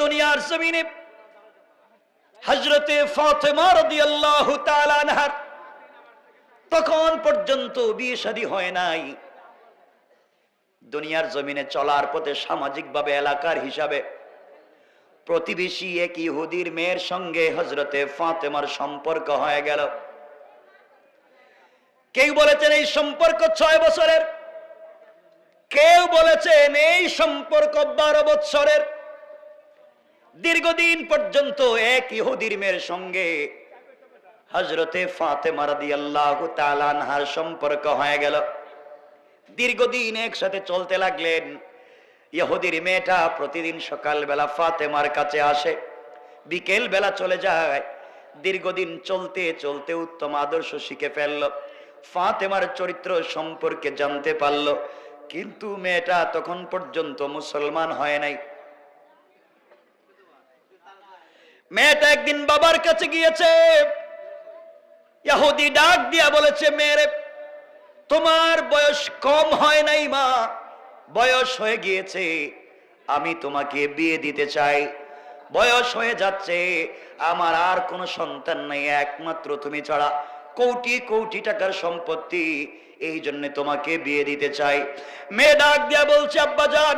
দুনিয়ার জমিনে হযরতে ফাতেমা রাদিয়াল্লাহু তাআলা আনহার তখন পর্যন্ত বিয়ে শাদী হয় নাই। দুনিয়ার জমিনে চলার পথে সামাজিকভাবে এলাকার হিসাবে প্রতিবেশী এক ইহুদির মেয়ের সঙ্গে হযরতে ফাতেমার সম্পর্ক হয়ে গেল। কেউ বলেছেন এই সম্পর্ক 6 বছরের, কেউ বলেছেন এই সম্পর্ক 12 বছরের। দীর্ঘদিন পর্যন্ত এক ইহুদির মেয়ের সঙ্গে হযরতে ফাতেমা রাদিয়াল্লাহু তাআলা আনহার সম্পর্ক হয়ে গেল। দীর্ঘদিন একসাথে চলতে লাগলেন। ইহুদির মেয়েটা প্রতিদিন সকালবেলা ফাতেমার কাছে আসে, বিকেল বেলা চলে যায়। দীর্ঘদিন চলতে চলতে উত্তম আদর্শ শিখে ফেলল, ফাতেমার চরিত্র সম্পর্কে জানতে পারল। কিন্তু মেয়েটা তখন পর্যন্ত মুসলমান হয় নাই। মেয়েটা একদিন বাবার কাছে গিয়েছে। ইহুদি ডাক দিয়া বলেছে, মেয়ে তোমার বয়স কম হয় নাই মা, বয়স হয়ে গিয়েছে, আমি তোমাকে বিয়ে দিতে চাই। বয়স হয়ে যাচ্ছে, আমার আর কোনো সন্তান নাই, একমাত্র তুমি ছাড়া, কোটি কোটি টাকার সম্পত্তি, এই জন্য তোমাকে বিয়ে দিতে চাই। মেয়ে ডাক দিয়া বলছে, আব্বাজান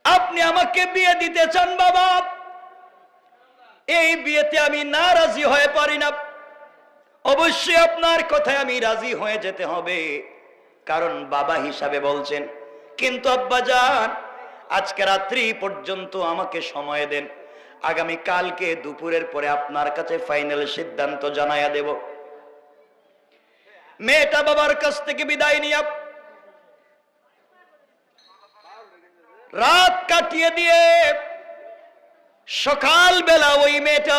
আপনি আমাকে বিয়ে দিতে চান বাবা, এই বিয়েতে আমি না রাজি হয়ে পারি না। অবশ্যই আপনার কথায় আমি রাজি হয়ে যেতে হবে, কারণ বাবা হিসাবে বলছেন। কিন্তু আব্বাজান আজকে রাত্রি পর্যন্ত আমাকে সময় দেন, আগামী কালকে দুপুরের পরে আপনার কাছে ফাইনাল সিদ্ধান্ত জানাইয়া দেব। মেয়েটা বাবার কাছ থেকে বিদায় নিয়ে রাত কাটিয়ে দিয়ে সকাল বেলা ওই মেয়েটা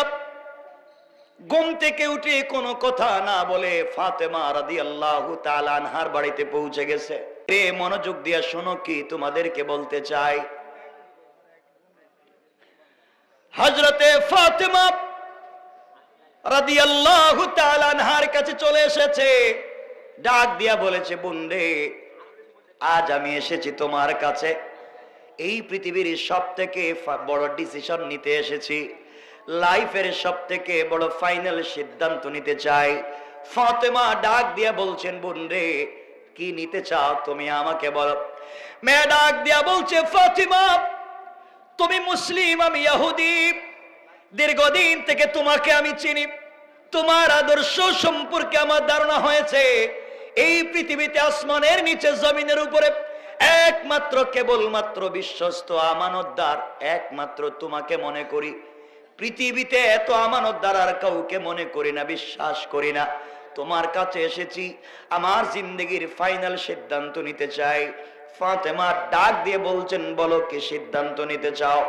ঘুম থেকে উঠে কোনো কথা না বলে ফাতেমা রাদিয়াল্লাহু তাআলা আনহার বাড়িতে পৌঁছে গেছে। রে মনোযোগ দিয়া শোনো, কি তোমাদেরকে বলতে চাই। হযরতে ফাতেমা রাদিয়াল্লাহু তাআলা আনহার কাছে চলে এসেছে, ডাক দিয়া বলেছে, বোন রে আজ আমি এসেছি তোমার কাছে, এই পৃথিবীর সবথেকে বড় ডিসিশন নিতে এসেছি, লাইফের সবথেকে বড় ফাইনাল সিদ্ধান্ত নিতে চাই। ফাতেমা ডাক দিয়া বলছেন, বোন রে কি নিতে চাও তুমি আমাকে বলো। মেয়ে ডাক দিয়া বলছে, ফাতেমা তুমি মুসলিম, আমি ইহুদি, দীর্ঘদিন থেকে তোমাকে আমি চিনি, তোমার আদর্শ সম্পর্কে আমার ধারণা হয়েছে এই পৃথিবীতে আসমানের নিচে জমিনের উপরে একমাত্র কেবলমাত্র বিশ্বস্ত আমানতদার একমাত্র তোমাকে মনে করি। পৃথিবীতে এত আমানতদার আর কাউকে মনে করি না, বিশ্বাস করি না। তোমার কাছে এসেছি, আমার জিন্দগির ফাইনাল সিদ্ধান্ত নিতে চাই। ফাতেমা ডাক দিয়ে বলছেন, বলো কি সিদ্ধান্ত নিতে চাও।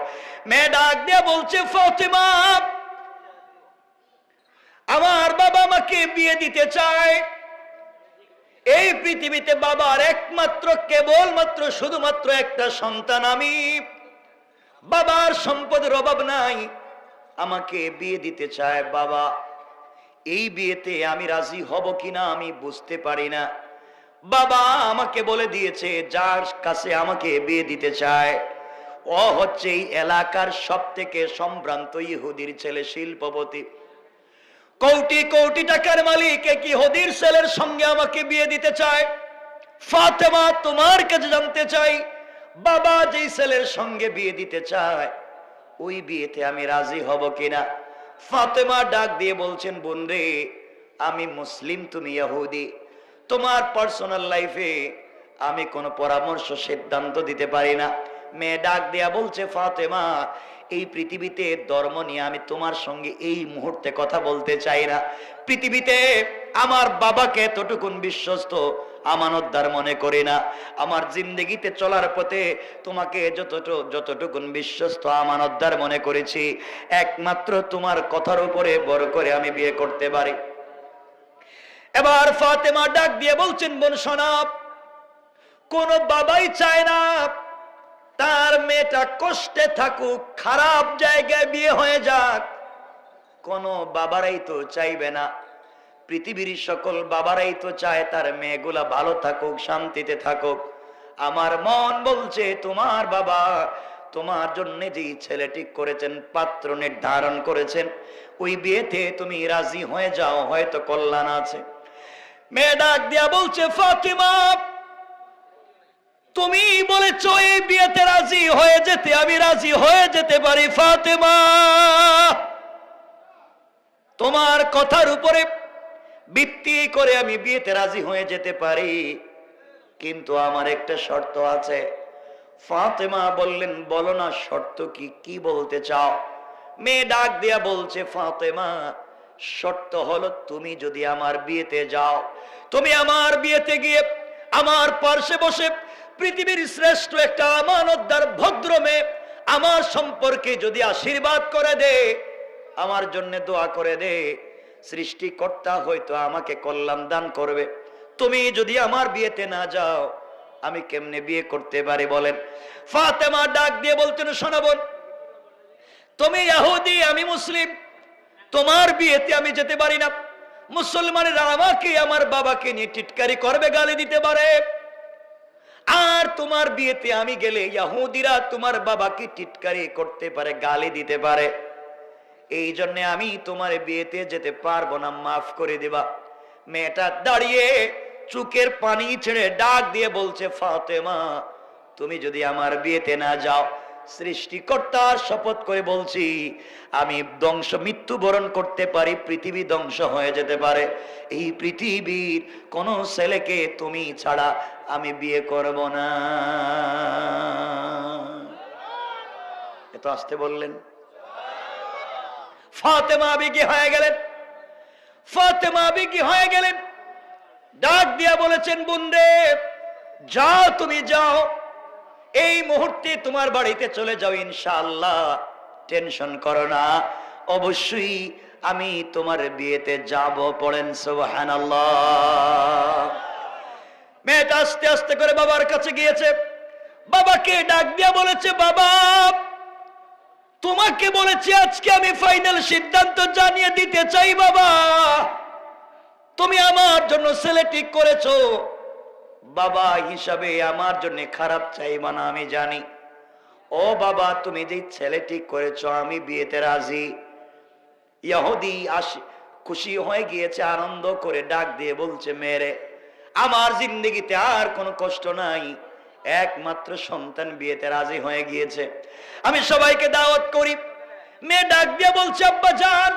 মেয়ে ডাক দিয়ে বলছে, ফাতেমা আমার বাবা আমাকে বিয়ে দিতে চায়। এই পৃথিবীতে বাবার একমাত্র কেবলমাত্র শুধুমাত্র একটা সন্তান আমি, বাবার সম্পদের অভাব নাই, আমাকে বিয়ে দিতে চায় বাবা। এই বিয়েতে আমি রাজি হব কিনা আমি বুঝতে পারি না। বাবা আমাকে বলে দিয়েছে যার কাছে আমাকে বিয়ে দিতে চায় ও হচ্ছে এই এলাকার সবথেকে সম্ভ্রান্ত ইহুদির ছেলে, শিল্পপতি, কোটি কোটি টাকার মালিক, এক ইহুদির ছেলের সঙ্গে আমাকে বিয়ে দিতে চায়। ফাতেমা তোমার কাছে জানতে চাই, বাবা যেই ছেলের সঙ্গে বিয়ে দিতে চায় ওই বিয়েতে আমি রাজি হব কিনা। ফাতেমা ডাক দিয়ে বলছেন, বোন রে আমি মুসলিম, তুমি ইহুদি, তোমার পার্সোনাল লাইফে আমি কোনো পরামর্শ সিদ্ধান্ত দিতে পারি না। মেয়ে ডাক দিয়া বলছে, ফাতেমা এই পৃথিবীতে ধর্ম নিয়ে আমি তোমার সঙ্গে এই মুহূর্তে কথা বলতে চাই না। পৃথিবীতে আমার বাবাকে এতটুকুন বিশ্বস্ত আমানতদার মনে করি না। আমার জিন্দগিতে চলার পথে তোমাকে যতটুকুন বিশ্বস্ত আমানতদার মনে করেছি, একমাত্র তোমার কথার উপরে বড় করে আমি বিয়ে করতে পারি। এবার ফাতেমা ডাক দিয়ে বলছেন, বোন শোনো, কোন বাবাই চায় না তার মেয়েটা কষ্টে থাকুক, খারাপ জায়গায় বিয়ে হয়ে যাক। কোন বাবারাই তো চাইবে না, পৃথিবীর সকল বাবারাই তো চায় তার মেয়েগুলা ভালো থাকুক, শান্তিতে থাকুক। আমার মন বলছে তোমার বাবা তোমার জন্য যেই ছেলে ঠিক করেছেন, পাত্র নির্ধারণ করেছেন, ওই বিয়েতে তুমি রাজি হয়ে যাও, হয়তো কল্যাণ আছে। মেয়ে ডাক দিয়া বলছে, ফাতিমা তুমি বলেছো এই বিয়েতে রাজি হয়ে যেতে, আমি রাজি হয়ে যেতে পারি ফাতিমা, তোমার কথার উপরে ভিত্তি করে আমি বিয়েতে রাজি হয়ে যেতে পারি, কিন্তু আমার একটা শর্ত আছে। ফাতেমা বললেন, বলো না শর্ত কি, কি বলতে চাও? মেয়ে ডাক দিয়া বলছে, ফাতেমা শর্ত হলো তুমি যদি আমার বিয়েতে যাও, তুমি আমার বিয়েতে গিয়ে আমার পাশে বসে পৃথিবীর শ্রেষ্ঠ একটা আমানতদার ভদ্র মেয়ে আমার সম্পর্কে যদি আশীর্বাদ করে দে, আমার জন্য দোয়া করে দে, সৃষ্টিকর্তা হয়তো আমাকে কল্যাণ দান করবে। তুমি যদি আমার বিয়েতে না যাও, আমি কেমনে বিয়ে করতে পারি বলেন? ফাতেমা ডাক দিয়ে বলতেন, শোনো বোন, তুমি ইহুদি, আমি মুসলিম, তোমার বিয়েতে আমি যেতে পারি না। মুসলমানেরা আমাকে আমার বাবাকে নিয়ে টিটকারি করবে, গালি দিতে পারে, আর তোমার বিয়েতে আমি গেলে ইহুদিরা তোমার বাবাকে টিটকারি করতে পারে, গালি দিতে পারে। এই জন্য আমি তোমার বিয়েতে যেতে পারবো না, মাফ করে দিবা। মেয়েটা দাঁড়িয়ে চোখের পানি ছেড়ে ডাক দিয়ে বলছে, ফাতেমা তুমি যদি আমার বিয়েতে না যাও, সৃষ্টিকর্তার শপথ করে বলছি, আমি মৃত্যুবরণ করতে পারি, পৃথিবী ধ্বংস হয়ে যেতে পারে, এই পৃথিবীর কোন ছেলেকে তুমি ছাড়া আমি বিয়ে করব না। এত আসতে বললেন। ফাতেমা বিকি হয়ে গেলেন, ফাতেমা বিকি হয়ে গেলেন, ডাক দিয়া বলেছেন, বোন রে যাও, তুমি যাও, এই মুহূর্তে তোমার বাড়িতে চলে যাও, ইনশাআল্লাহ টেনশন করো না, অবশ্যই আমি তোমার বিয়েতে যাব। পড়েন সুবহানাল্লাহ। মেয়েটা আস্তে আস্তে করে বাবার কাছে গিয়েছে, বাবাকে ডাক দিয়া বলেছে, বাবা তোমাকে বলেছি আজকে আমি ফাইনাল সিদ্ধান্ত জানিয়ে দিতে চাই, বাবা তুমি আমার জন্য ছেলে ঠিক করেছো, বাবা হিসাবে আমার জন্য খারাপ চাইবা না আমি জানি। ও বাবা তুমি যে ছেলে ঠিক করেছো আমি বিয়েতে রাজি। ইহুদি খুশি হয়ে গিয়েছে, আনন্দ করে ডাক দিয়ে বলছে, মেরে আমার জিন্দগিতে আর কোনো কষ্ট নাই, একমাত্র সন্তান বিয়েতে রাজি হয়ে গিয়েছে, আমি সবাইকে দাওয়াত করি। মেয়ে ডাক দিয়ে বলছে, আব্বা জান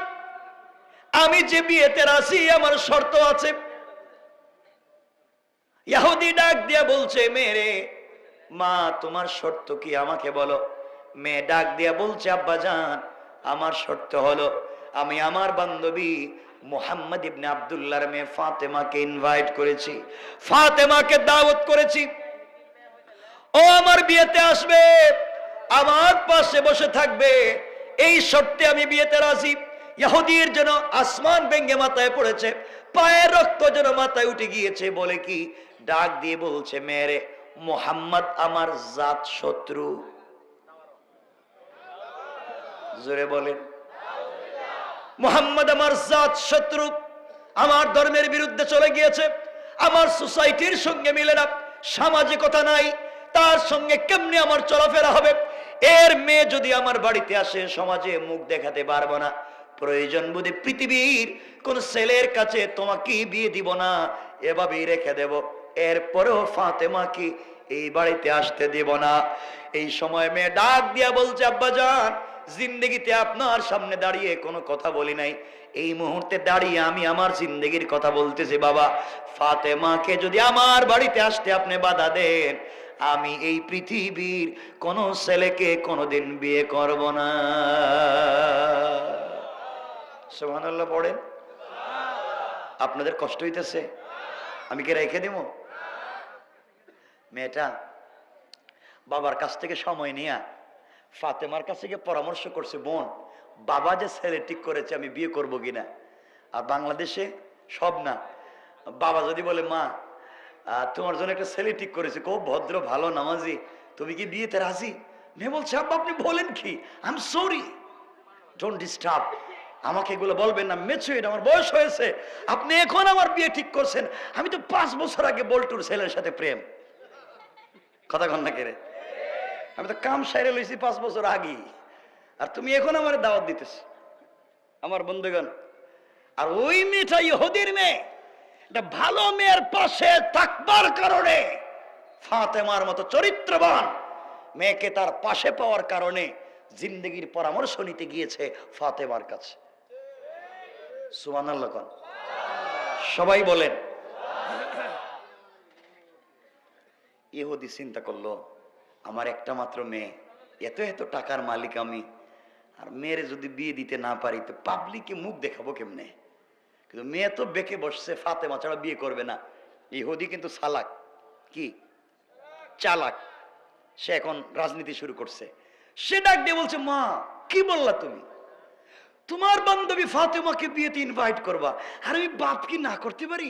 আমি যে বিয়েতে রাজি, আমার শর্ত আছে। ইহুদি ডাক দিয়া বলছে, মেরে মা তোমার শর্ত কি আমাকে বলো। মেয়ে ডাক দিয়া বলছে, আব্বা জান আমার শর্ত হলো, আমি আমার বান্ধবী মুহাম্মদ ইবনে আব্দুল্লাহর মেয়ে ফাতেমাকে ইনভাইট করেছি, ফাতেমাকে দাওয়াত করেছি, ও আমার বিয়েতে আসবে, আমার পাশে বসে থাকবে, এই শর্তে আমি বিয়েতে রাজি। ইহুদির যেন আসমান ভেঙে মাথায় পড়েছে, পায়ের রক্ত যেন মাথায় উঠে গিয়েছে, বলে কি ডাক দিয়ে বলছে, মেরে মুহাম্মদ আমার জাত শত্রু। জোরে বলেন, মুহাম্মদ আমার জাত শত্রু, আমার ধর্মের বিরুদ্ধে চলে গিয়েছে, আমার সোসাইটির সঙ্গে মিলে না, সামাজিকতা নাই, তার সঙ্গে কেমনে আমার চলাফেরা হবে? এর মেয়ে যদি আমার বাড়িতে আসে সমাজে মুখ দেখাতে পারবো না, প্রয়োজন বুঝে পৃথিবীর কোন ছেলের কাছে তোমাকে বিয়ে দিব না, এভাবেই রেখে দেব, এরপরেও ফাতেমাকে এই বাড়িতে আসতে দেব না। এই সময় মেয়ে ডাক দিয়া বলছে, আব্বা জান জিন্দগিতে আপনার সামনে দাঁড়িয়ে কোনো কথা বলি নাই, এই মুহূর্তে দাঁড়িয়ে আমি আমার জিন্দগির কথা বলতেছি, বাবা ফাতেমাকে যদি আমার বাড়িতে আসতে আপনি বাধা দেন, আমি এই পৃথিবীর কোন ছেলেকে কোনোদিন বিয়ে করব না। সুবহানাল্লাহ পড়েন। আপনাদের কষ্ট হইতেছে, আমি কি রেখে দেব? মেয়েটা বাবার কাছ থেকে সময় নিয়ে ফাতেমার কাছে গিয়ে পরামর্শ করছে, বোন বাবা যে ছেলে ঠিক করেছে আমি বিয়ে করব কিনা। আর বাংলাদেশে সব না, বাবা যদি বলে, মা তোমার জন্য একটা ছেলে ঠিক করেছে, খুব ভদ্র ভালো নামাজি, তুমি কি বিয়েতে রাজি? মেয়ে বলছে, আব্বা আপনি বলেন কি, I am sorry, don't disturb, আমাকে এগুলো বলবেন না, মেচুইড, আমার বয়স হয়েছে, আপনি এখন আমার বিয়ে ঠিক করছেন, আমি তো 5 বছর আগে বল্টুর ছেলের সাথে প্রেম। কথা কন না কেরে? আমি তো কাম সাইরে লইছি 5 বছর আগে, আর তুমি এখন আমার দাওয়াত দিতেছ। আমার বন্ধুগণ, আর ওই মেয়েটা ইহুদির মেয়ে, একটা ভালো মেয়ের পাশে থাকবার কারণে, ফাতেমার মতো চরিত্রবান মেয়েকে তার পাশে পাওয়ার কারণে জিন্দগির পরামর্শ নিতে গিয়েছে ফাতেমার কাছে। সুবহানাল্লাহ কোন সবাই বলেন। ইহুদি চিন্তা করলো, আমার একটা মাত্র মেয়ে, এত এত টাকার মালিক আমি, আর মেয়েরে যদি বিয়ে দিতে না পারি তো পাবলিকে মুখ দেখাবো কেমনে? কিন্তু মেয়ে তো বেঁকে বসছে, ফাতেমা ছাড়া বিয়ে করবে না। ইহুদি কিন্তু চালাক, কি চালাক, সে এখন রাজনীতি শুরু করছে। সে ডাক দিয়ে বলছে, মা কি বললা তুমি? তোমার বান্ধবী ফাতেমাকে বিয়েতে ইনভাইট করবা, আর আমি বাপ কি না করতে পারি?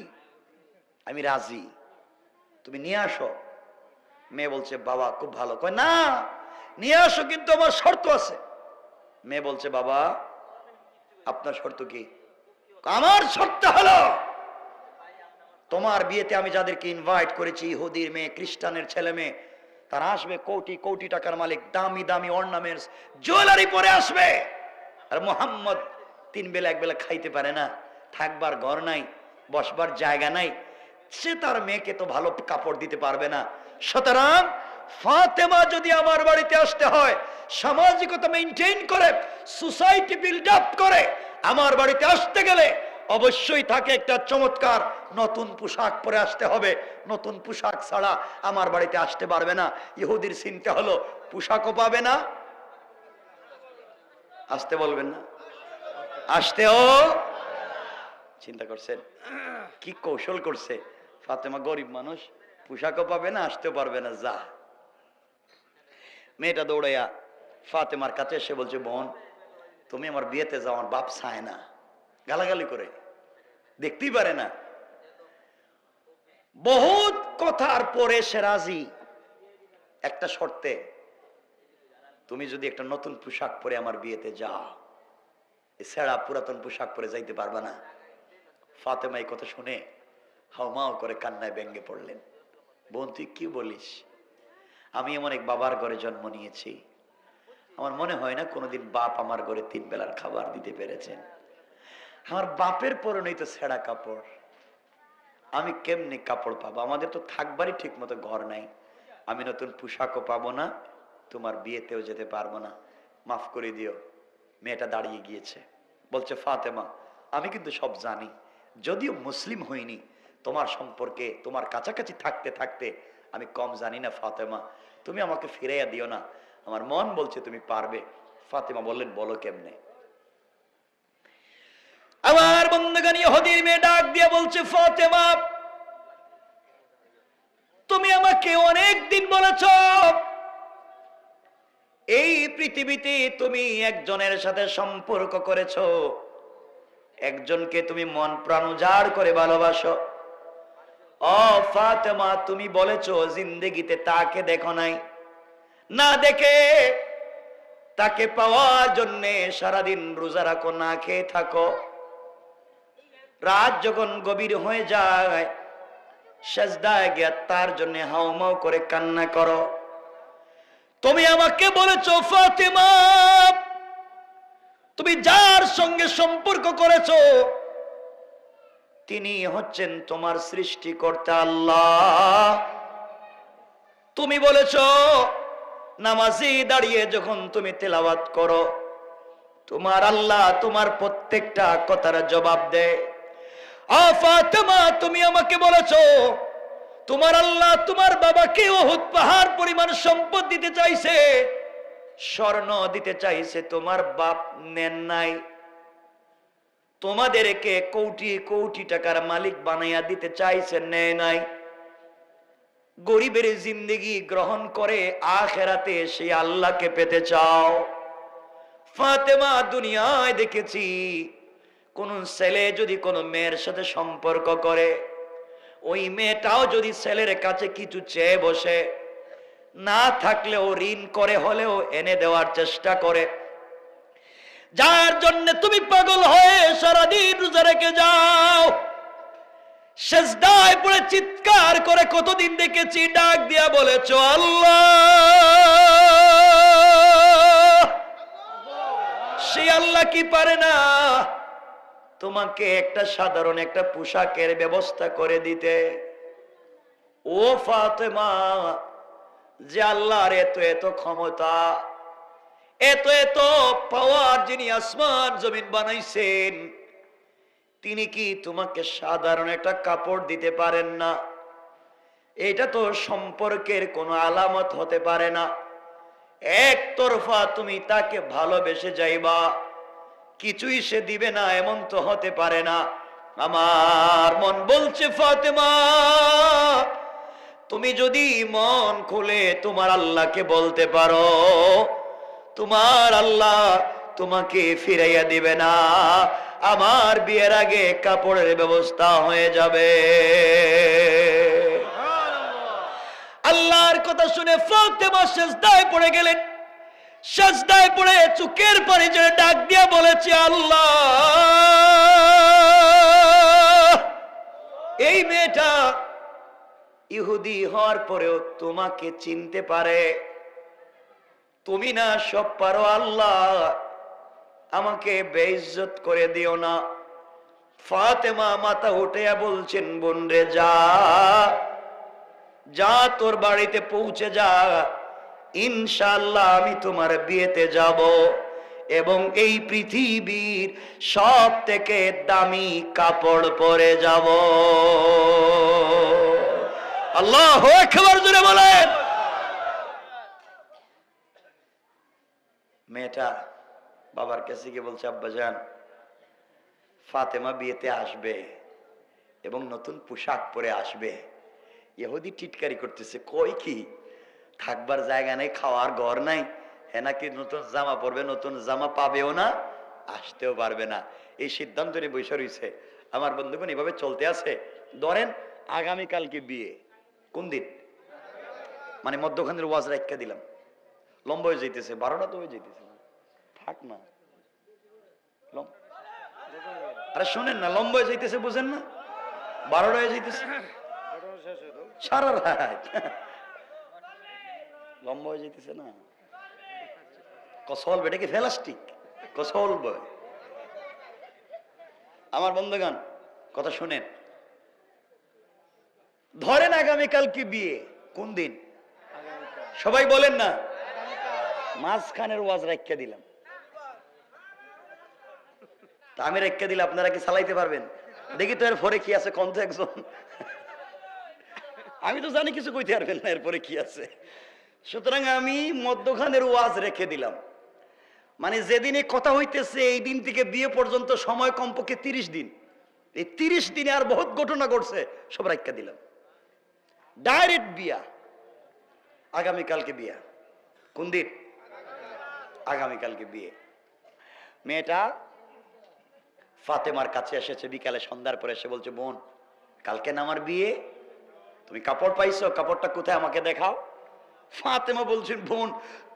আমি রাজি, তুমি নিয়ে আসো। মেয়ে বলছে, বাবা খুব ভালো। কয় না, নিয়ে আসো, কিন্তু আমার শর্ত আছে। মেয়ে বলছে, বাবা আপনার শর্ত কি? আমার শর্ত হলো, তোমার বিয়েতে আমি যাদেরকে ইনভাইট করেছি, ইহুদির মেয়ে, খ্রিস্টানের ছেলে মেয়ে, তারা আসবে, কোটি কোটি টাকার মালিক, দামি দামি অর্নামেন্টস জুয়েলারি পরে আসবে। আর মোহাম্মদ 3 বেলা 1 বেলা খাইতে পারে না, থাকবার ঘর নাই, বসবার জায়গা নাই, সে তার মেয়েকে তো ভালো কাপড় দিতে পারবে না। সুতরাং ফাতেমা যদি আমার বাড়িতে আসতে হয়, সামাজিকতা মেইনটেইন করে, সোসাইটি বিল্ড আপ করে আমার বাড়িতে আসতে গেলে অবশ্যই তাকে একটা চমৎকার নতুন পোশাক পরে আসতে হবে। নতুন পোশাক ছাড়া আমার বাড়িতে আসতে পারবে না। ইহুদির চিন্তা হলো, পোশাকও পাবে না, আসতে বলবেন না, আসতেও চিন্তা করছেন, কি কৌশল করছে। ফাতেমা গরিব মানুষ, পোশাকও পাবে না, আসতেও পারবে না, যা। মেয়েটা দৌড়াইয়া ফাতেমার কাছে এসে বলছে, বোন তুমি আমার বিয়েতে যাও, আমার বাপ চায় না, গালাগালি করে, দেখতেই পারে না। বহুত কথার পরে সে রাজি, একটা শর্তে, তুমি যদি একটা নতুন পোশাক পরে আমার বিয়েতে যাও, এছাড়া পুরাতন পোশাক পরে যাইতে পারবা না। ফাতেমা এই কথা শুনে হাউমাউ করে কান্নায় ব্যঙ্গে পড়লেন। বোন তুই কি বলিস? আমি এমন এক বাবার ঘরে জন্ম নিয়েছি, আমার মনে হয় না কোনোদিন বাপ আমার ঘরে 3 বেলার খাবার দিতে পেরেছেন। আমার বাপের পরনেই তো ছেঁড়া কাপড়, আমি কেমনি কাপড় পাবো? আমাদের তো থাকবারই ঠিক মতো ঘর নাই, আমি নতুন পোশাকও পাবো না, তোমার বিয়েতেও যেতে পারবো না, মাফ করে দিও। মেয়েটা দাঁড়িয়ে গিয়েছে, বলছে, ফাতেমা আমি কিন্তু সব জানি, যদিও মুসলিম হইনি, তোমার সম্পর্কে তোমার কাছাকাছি থাকতে থাকতে আমি কম জানি না। ফাতেমা তুমি আমাকে ফিরাইয়া দিও না, আমার মন বলছে তুমি পারবে। ফাতেমা বললেন, বলো কেমনে? আমার বন্ধুগণ, ইহুদির মেয়ে ডাক দিয়ে বলছে, ফাতেমা তুমি আমাকে অনেক দিন বলেছ এই পৃথিবীতে তুমি একজনের সাথে সম্পর্ক করেছো, একজনকে তুমি মন প্রাণ উজাড় করে ভালোবাসো। ও ফাতেমা তুমি বলেছো জিন্দেগিতে তাকে দেখো নাই, না দেখে তাকে পাওয়ার জন্য সারাদিন রোজা রাখো, না খেয়ে থাকো, রাত যখন গভীর হয়ে যায় সেজদায় গিয়ে তার জন্য হাউমাউ করে কান্না করো। তুমি আমাকে বলেছো ফাতেমা তুমি যার সঙ্গে সম্পর্ক করেছো তিনি হচ্ছেন তোমার সৃষ্টিকর্তা আল্লাহ। তুমি বলেছো নামাজে দাঁড়িয়ে যখন তুমি তেলাওয়াত করো তোমার আল্লাহ তোমার প্রত্যেকটা কথার জবাব দেয়। ফাতেমা তুমি আমাকে বলেছো তোমার আল্লাহ তোমার বাবাকে উহুদ পাহাড় পরিমাণ সম্পদ দিতে চাইছে, স্বর্ণ দিতে চাইছে, তোমার বাপ নেন নাই, তোমাদেরকে কোটি কোটি টাকার মালিক বানাইয়া দিতে চাইছে, নেয় নাই। গরিবের জিন্দেগি গ্রহণ করে আখেরাতে সে আল্লাহকে পেতে চাও। ফাতেমা দুনিয়ায় দেখেছি কোন ছেলে যদি কোন মেয়ের সাথে সম্পর্ক করে ওই মেয়েটাও যদি ছেলের কাছে কিছু চেয়ে বসে, না থাকলেও ঋণ করে হলেও এনে দেওয়ার চেষ্টা করে। যার জন্য তুমি পাগল হয়ে সারাদিন রোজা রেখে যাও, সেজদায় পড়ে চিৎকার করে কতদিন দেখেছি ডাক দিয়া বলেছো আল্লাহ সেই আল্লাহ কি পারে না তোমাকে একটা সাধারণ একটা পোশাকের ব্যবস্থা করে দিতে? ও ফাতেমা, যে আল্লাহর এত এত ক্ষমতা, এত এত পাওয়ার, যিনি আসমান জমিন বানাইছেন, তিনি কি তোমাকে সাধারণ একটা কাপড় দিতে পারেন না? এটা তো সম্পর্কের কোনো আলামত হতে পারে না। একতরফা তুমি তাকে ভালোবেসে যাইবা, কিছুই সে দিবে না এমন তো হতে পারে না। আমার মন বলছে ফাতেমা, তুমি যদি মন খুলে তোমার আল্লাহকে বলতে পারো, তোমার আল্লাহ তোমাকে ফিরাইয়া দিবে না, আমার বিয়ের আগে কাপড়ের ব্যবস্থা হয়ে যাবে। আল্লাহর কথা শুনে ফাতেমা সিজদায় পড়ে গেলেন। সিজদায় পড়ে চোখের পানি ছেড়ে ডাক দিয়া বলেছে, আল্লাহ, এই মেয়েটা ইহুদি হওয়ার পরেও তোমাকে চিনতে পারে, তুমি না সব পারো, আল্লাহ আমাকে বেইজ্জত করে দিও না। ফাতেমা মাথা উঠিয়া বলছেন, বোন রে, যা যা, তোর বাড়িতে পৌঁছে যা, ইনশাআল্লাহ আমি তোমার বিয়েতে যাব এবং এই পৃথিবীর সব থেকে দামি কাপড় পরে যাব। আল্লাহু আকবার, জোরে বলেন। মেয়েটা বাবার কাছে গিয়ে বলছে, আব্বাজান, ফাতেমা বিয়েতে আসবে এবং নতুন পোশাক পরে আসবে। ইহুদি টিটকারি করতেছে, কই কি থাকবার জায়গা নেই, খাওয়ার ঘর নাই, হ্যাঁ নাকি নতুন জামা পরবে, নতুন জামা পাবেও না, আসতেও পারবে না। এই সিদ্ধান্ত নিয়ে বসে রয়েছে। আমার বন্ধুগণ এভাবে চলতে আছে। ধরেন আগামীকালকে বিয়ে, কোন দিন, মানে মধ্যখানের ওয়াজ রাখা দিলাম, লম্বা হয়ে যাইতেছে, 12টা তো হয়ে যাইতেছে, থাক না, আরে শুনেন না, লম্বা হয়ে যাইতেছে, বুঝেন না, 12টা হয়ে যাইতেছে, সারা রাত লম্বা হয়ে যেতেছে না। কসল বেটা কি ফেলাস্টিক, কসল বয়। আমার বন্ধুগণ কথা শুনেন, ধরেন আগামীকাল কি বিয়ে, কোন দিন সবাই বলেন না, মাঝখানের ওয়াজ রাখা দিলাম। তা আমি রাখা দিলে আপনারা কি চালাইতে পারবেন? দেখি তো এর পরে কি আছে, কোন একজন, আমি তো জানি কিছু কইতে পারবেন না এরপরে কি আছে। সুতরাং আমি মধ্যখানের ওয়াজ রেখে দিলাম, মানে যেদিনে কথা হইতেছে এই দিন থেকে বিয়ে পর্যন্ত সময় কমপক্ষে 30 দিন। এই 30 দিনে আর বহুত ঘটনা ঘটছে, সব রাখা দিলাম। ডাইরেক্ট বিয়া, আগামীকালকে বিয়া, কোন দিন, আগামীকালকে বিয়ে। মেয়েটা ফাতেমার কাছে এসেছে বিকালে, সন্ধ্যার পরে এসে বলছে, বোন, কালকে না আমার বিয়ে, তুমি কাপড় পাইছো, কাপড়টা কোথায় আমাকে দেখাও। ফাতেমা বলছেন, বোন,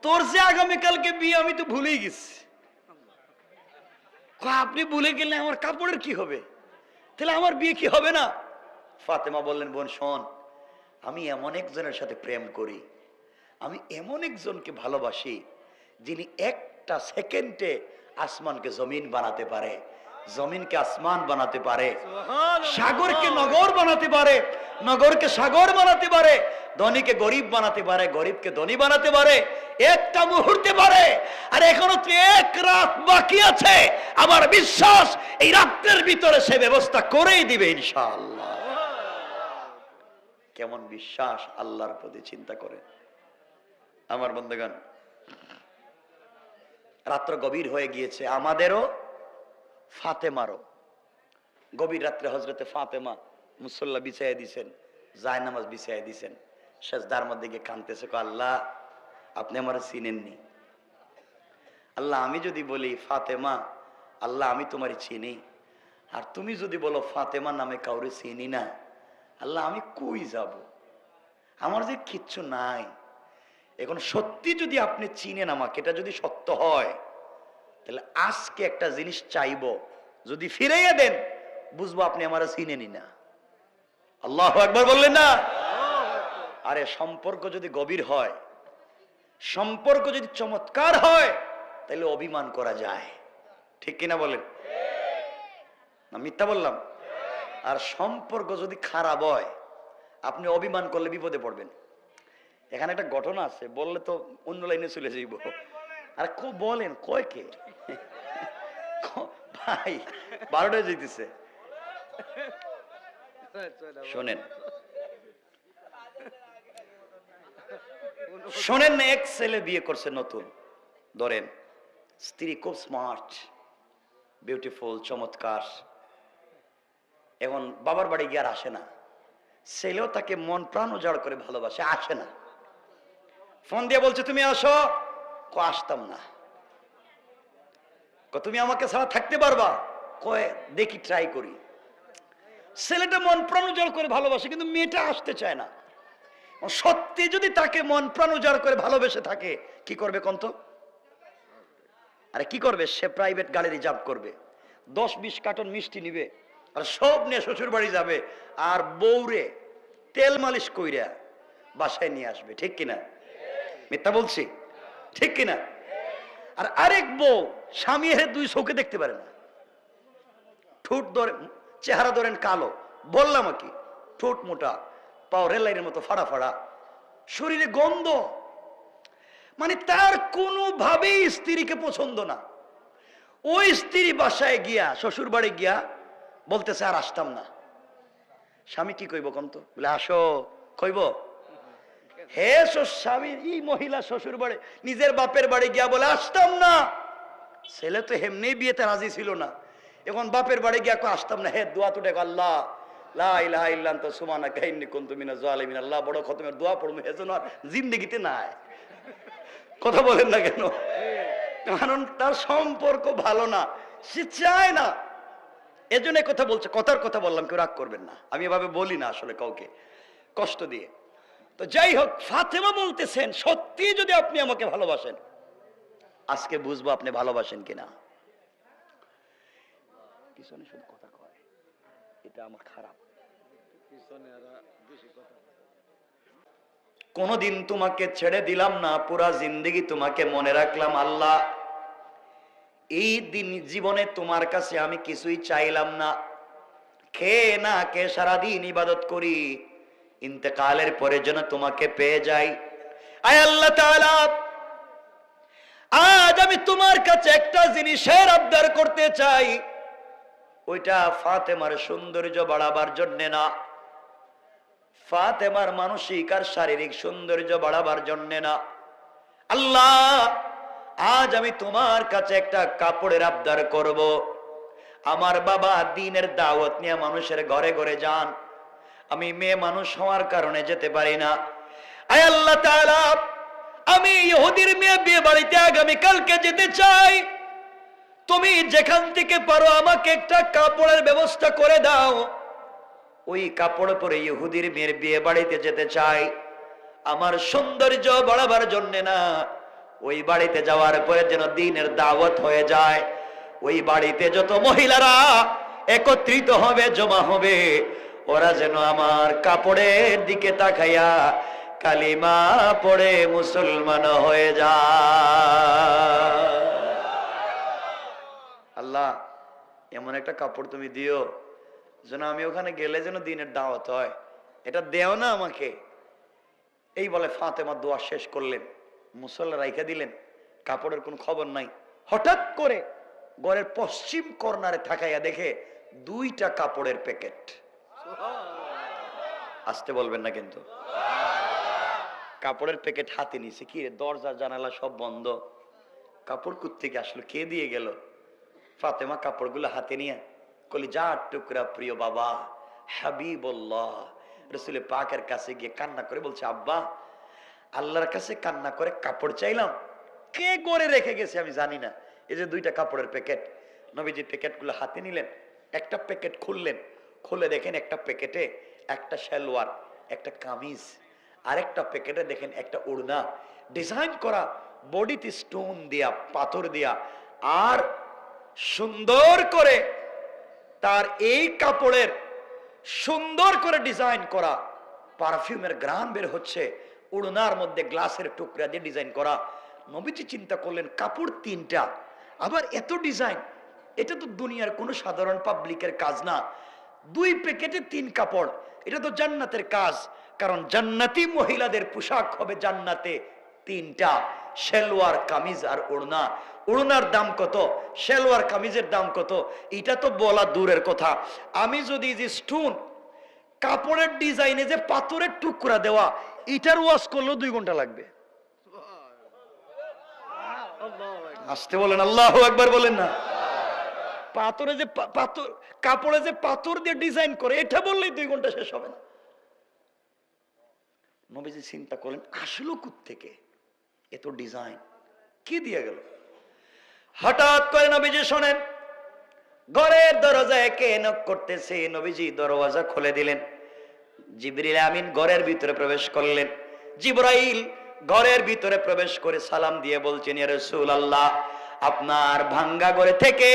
তোর যে আগামীকালকে বিয়ে আমি তো ভুলেই গেছি। আপনি ভুলে গেলে আমার কাপড়ের কি হবে, তাহলে আমার বিয়ে কি হবে না? ফাতেমা বললেন, বোন শোন, আমি এমন একজনের সাথে প্রেম করি, আমি এমন একজনকে ভালোবাসি যিনি একটা সেকেন্ডে আসমানকে জমিন বানাতে পারে, জমিনকে আসমান বানাতে পারে, সাগরকে নগর বানাতে পারে, নগরকে সাগর বানাতে পারে, ধনীকে গরিব বানাতে পারে, গরিবকে ধনী বানাতে পারে, একটা মুহূর্তে পারে। আর এখনো তো এক রাত বাকি আছে, আমার বিশ্বাস এই রাতের ভিতরে সে ব্যবস্থা করেই দিবে ইনশাআল্লাহ। কেমন বিশ্বাস আল্লাহর প্রতি, চিন্তা করে আমার বন্ধুগণ। রাত্র গভীর হয়ে গিয়েছে, আমাদেরও ফাতেমারও গভীর রাত্রে। হযরতে ফাতেমা মুসল্লা বিছাইয়া দিয়েছেন, জায়নামাজ বিছাইয়া দিয়েছেন, সেজদার মধ্যে গিয়ে কাঁদতেছে, আল্লাহ আপনি আমার চিনেননি। আল্লাহ আমি যদি বলি ফাতেমা, আল্লাহ আমি তোমারই চিনি, আর তুমি যদি বলো ফাতেমা নামে কাউরে চিনি না, আল্লাহ আমি কই যাব, আমার যে কিচ্ছু নাই। এখন সত্যি যদি আপনি চিনেন আমাকে, এটা যদি সত্য হয়, তাহলে আজকে একটা জিনিস চাইবো, যদি ফিরাইয়া দেন বুঝবো আপনি আমার চিনেনি না। আল্লাহু আকবার বললেন না? আরে সম্পর্ক যদি গভীর হয়, সম্পর্ক যদি চমৎকার হয়, তাহলে অভিমান করা যায়। ঠিক কিনা বলেন? না মিথ্যা বললাম? আর সম্পর্ক যদি খারাপ হয়, আপনি অভিমান করলে বিপদে পড়বেন। এখানে একটা ঘটনা আছে, বললে তো অন্য লাইনে চলে যাইব। আর খুব বলেন কয় কে ভাই, 12টায় যেতেছে। শোনেন শোনেন না, এক ছেলে বিয়ে করছে নতুন, ধরেন স্ত্রী খুব স্মার্ট, বিউটিফুল, চমৎকার। এখন বাবার বাড়ি গিয়ে আর আসে না, ছেলেও তাকে মন প্রাণ উজাড় করে ভালোবাসে, আসে না। ফোন দিয়ে বলছে তুমি আসো, আসতাম না। তুমি আমাকে ছাড়া থাকতে পারবা? কয় দেখি, ট্রাই করি। ছেলেটা মন প্রাণ উজাড় করে ভালোবাসে, কিন্তু মেয়েটা আসতে চায় না। সত্যি যদি তাকে মন প্রাণ উজাড় করে ভালোবেসে থাকে, কি করবে কোন তো? আরে কি করবে? সে প্রাইভেট গাড়ি রিজার্ভ করবে, 10-20 কার্টন মিষ্টি নিবে, আর সব নিয়ে শ্বশুর বাড়ি যাবে, আর বউরে তেল মালিশ কইরা বাসায় নিয়ে আসবে। ঠিক কিনা? মিথ্যা বলছি? ঠিক কিনা? আর আরেক বউ স্বামী এর 2 চোখে দেখতে পারে না, ঠোঁট ধরে, চেহারা ধরেন কালো, বললাম কি, ঠোঁট মোটা, পাও রেল লাইনের মতো ফাড়া ফাড়া, শরীরে গন্ধ, মানে তার কোনোভাবেই স্ত্রীকে পছন্দ না। ওই স্ত্রী বাসায় গিয়া, শ্বশুর বাড়ি গিয়া বলতেছে আর আসতাম না। স্বামী কি কইব কোন তো? বলে আসো, কইব হে স্বামী, এই মহিলা শ্বশুর বাড়ি, নিজের বাপের বাড়ি গিয়া বলে আসতাম না। ছেলে তো এমনি বিয়েতে রাজি ছিল না, এখন বাপের বাড়ি গিয়া আসতাম না। হে দোয়া তো দেখ, আল্লাহ লা ইলাহা ইল্লা আনতা সুবহানাকা ইন্নী কুনতু মিনাজ জালিমিন। আল্লাহ বড় খতমের দোয়া পড়বো, এজন্য আর জিন্দেগিতে নাই। কথা বলেন না কেন? কারণ তার সম্পর্ক ভালো না, সে চায় না, এজন্য কথা বলছে। কথার কথা বললাম, কেউ রাগ করবেন না, আমি এভাবে বলি না আসলে কাউকে কষ্ট দিয়ে। তো যাই হোক, ফাতেমা বলতেছেন সত্যি যদি আপনি আমাকে ভালোবাসেন, আজকে বুঝবো আপনি ভালোবাসেন কিনা। পিছনে শুধু কথা কয়, এটা আমার খারাপ। কোনদিন তোমাকে ছেড়ে দিলাম না, পুরা জিন্দেগি তোমাকে মনে রাখলাম। আল্লাহ, এই দিন জীবনে তোমার কাছে আমি কিছুই চাইলাম না, খেয়ে না কে সারাদিন ইবাদত করি, ইন্তেকালের পরে যেন তোমাকে পেয়ে যাই। আয় আল্লাহ তাআলা, আজ আমি তোমার কাছে একটা জিনিসের আবদার করতে চাই, ওইটা ফাতেমার সৌন্দর্য বাড়াবার জন্য না, ফাতেমার মানসিক আর শারীরিক সৌন্দর্য বাড়াবার জন্য না। আল্লাহ, আজ আমি তোমার কাছে একটা কাপড়ের আবদার করব। আমার বাবা দ্বীনের দাওয়াত নিয়ে মানুষের ঘরে ঘরে যান, আমি মেয়ে মানুষ হওয়ার কারণে যেতে পারি না। আয় আল্লাহ তাআলা, আমি ইহুদির মেয়ে বিয়ে বাড়িতে আগামী কালকে যেতে চাই, তুমি যেখান থেকে পারো আমাকে একটা কাপড়ের ব্যবস্থা করে দাও। ওই কাপড় পরে ইহুদির মেয়ের বিয়ে বাড়িতে যেতে চাই, আমার সৌন্দর্য বাড়াবার জন্য না, ওই বাড়িতে যাওয়ার পরে যেন দ্বীনের দাওয়াত হয়ে যায়। ওই বাড়িতে যত মহিলারা একত্রিত হবে, জমা হবে, ওরা যেন আমার কাপড়ের দিকে তাকাইয়া কালিমা পড়ে মুসলমান হয়ে যায়। আল্লাহ, এমন একটা কাপড় তুমি দিও যেন আমি ওখানে গেলে যেন দ্বীনের দাওয়াত হয়, এটা দেও না আমাকে। এই বলে ফাতেমা দোয়া শেষ করলেন, মুসল্লা রাইখা দিলেন, কাপড়ের কোন খবর নাই। হঠাৎ করে ঘরের পশ্চিম কর্নারে থাকাইয়া দেখে 2টা কাপড়ের প্যাকেট। আসতে বলবেন না কিন্তু। কাপড়ের প্যাকেট হাতে নিছে, কি রে, দরজা জানালা সব বন্ধ, কাপড় কোত্থেকে আসলো, কে দিয়ে গেল? ফাতেমা কাপড়গুলো হাতে নিয়ে কলিজার টুকরা প্রিয় বাবা হাবিবুল্লাহ রাসূল পাকের কাছে গিয়ে কান্না করে বলছে, আব্বা, আল্লাহর কাছে কান্না করে কাপড় চাইলাম, কে করে রেখে গেছে আমি জানি না, এই যে 2টা কাপড়ের প্যাকেট। নবীজি প্যাকেটগুলো হাতে নিলেন, একটা প্যাকেট খুললেন, খুলে দেখেন একটা প্যাকেটে একটা সালোয়ার, একটা কামিজ, আরেকটা প্যাকেটে দেখেন একটা ওড়না, ডিজাইন করা, বডিতে স্টোন দিয়া, পাথর দিয়া, আর সুন্দর করে তার এই কাপড়ের সুন্দর করে ডিজাইন করা, পারফিউমের গ্রান বের হচ্ছে, ওড়নার মধ্যে গ্লাসের টুকরা দিয়ে ডিজাইন করা। নবীজি চিন্তা করলেন, কাপড় 3টা, আবার এত ডিজাইন, এটা তো দুনিয়ার কোনো সাধারণ পাবলিকের কাজ না। 2 প্যাকেটে 3 কাপড়, এটা তো জান্নাতের কাজ। কারণ জান্নাতি মহিলাদের পোশাক হবে জান্নাতে 3টা, সালোয়ার কামিজ আর ওড়না। ওড়নার দাম কত, সালোয়ার কামিজের দাম কত, এটা তো বলা দূরের কথা। আমি যদি যে স্টোন কাপড়ের ডিজাইনে যে পাথরের টুকরা দেওয়া, এটার ওয়াশ করলেও 2 ঘন্টা লাগবে। আসতে বলেন আল্লাহু আকবার বলেন না। পাথরে যে পাথর, কাপড়ে যে পাথর দিয়ে ডিজাইন করে, এটা বললেই 2 ঘন্টা শেষ হবে না। নবীজি চিন্তা করলেন আসলো কোত্থেকে এত ডিজাইন, কি দিয়ে গেল? হঠাৎ করে নবীজি শোনেন ঘরের দরজায় কে নক করতেছে। নবীজি দরওয়াজা খুলে দিলেন। জিবরিল আমিন ঘরের ভিতরে প্রবেশ করলেন। জিবরাইল ঘরের ভিতরে প্রবেশ করে সালাম দিয়ে বলছেন, ইয়া রাসূলুল্লাহ, আপনার ভাঙ্গা ঘরে থেকে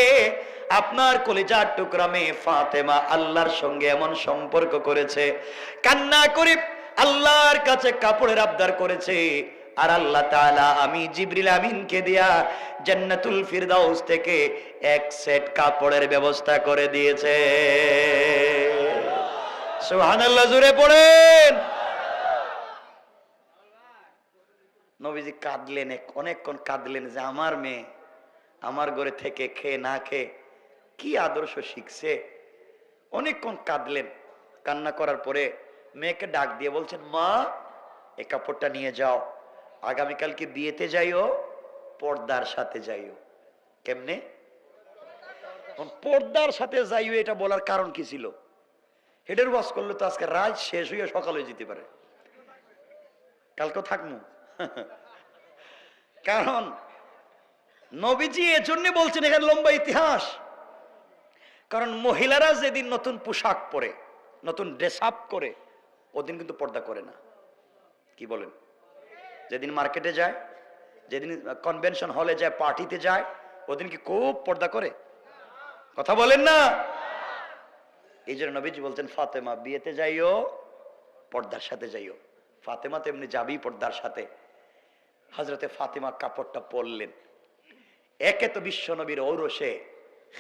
আপনার কলিজার টুকরা মেয়ে ফাতেমা আল্লাহর সঙ্গে এমন সম্পর্ক করেছে, কান্না করে আল্লাহর কাছে কাপড়ের আবদার করেছে। আর আল্লাহ তাআলা আমি জিবরিল আমিনকে দিয়া জান্নাতুল ফিরদাউস থেকে 1 সেট কাপড়ের ব্যবস্থা করে দিয়েছে। সুবহানাল্লাহ, জোরে পড়েন। নবীজি কাঁদলেন, অনেকক্ষণ কাঁদলেন যে আমার মেয়ে আমার ঘরে থেকে খেয়ে না খেয়ে কি আদর্শ শিখছে। অনেকক্ষণ কাঁদলেন। কান্না করার পরে মেয়েকে ডাক দিয়ে বলছেন, মা এই কাপড়টা নিয়ে যাও, আগামীকালকে বিয়েতে যাইও, পর্দার সাথে যাইও। কেমনে পর্দার সাথে যাইও, এটা বলার কারণ কি ছিল? হেডের ওয়াজ করলে তো আজকে রাত শেষ হইয়া সকাল হয়ে যেতে পারে, কালকেও থাকবো। কারণ নবীজি এজন্য বলছেন, এখানে লম্বা ইতিহাস। কারণ মহিলারা যেদিন নতুন পোশাক পরে, নতুন ড্রেস আপ করে, ওদিন কিন্তু পর্দা করে না। কি বলেন? যেদিন মার্কেটে যায়, যেদিন কনভেনশন হলে যায়, পার্টিতে যায়, ওদিন কি খুব পর্দা করে? কথা বলেন না। এই জন্য নবীজি বলছেন, ফাতেমা বিয়েতে যাইও, পর্দার সাথে যাইও। ফাতেমা তেমনি যাবি পর্দার সাথে। হযরতে ফাতেমা কাপড়টা পরলেন। একে তো বিশ্ব নবীর ঔরসে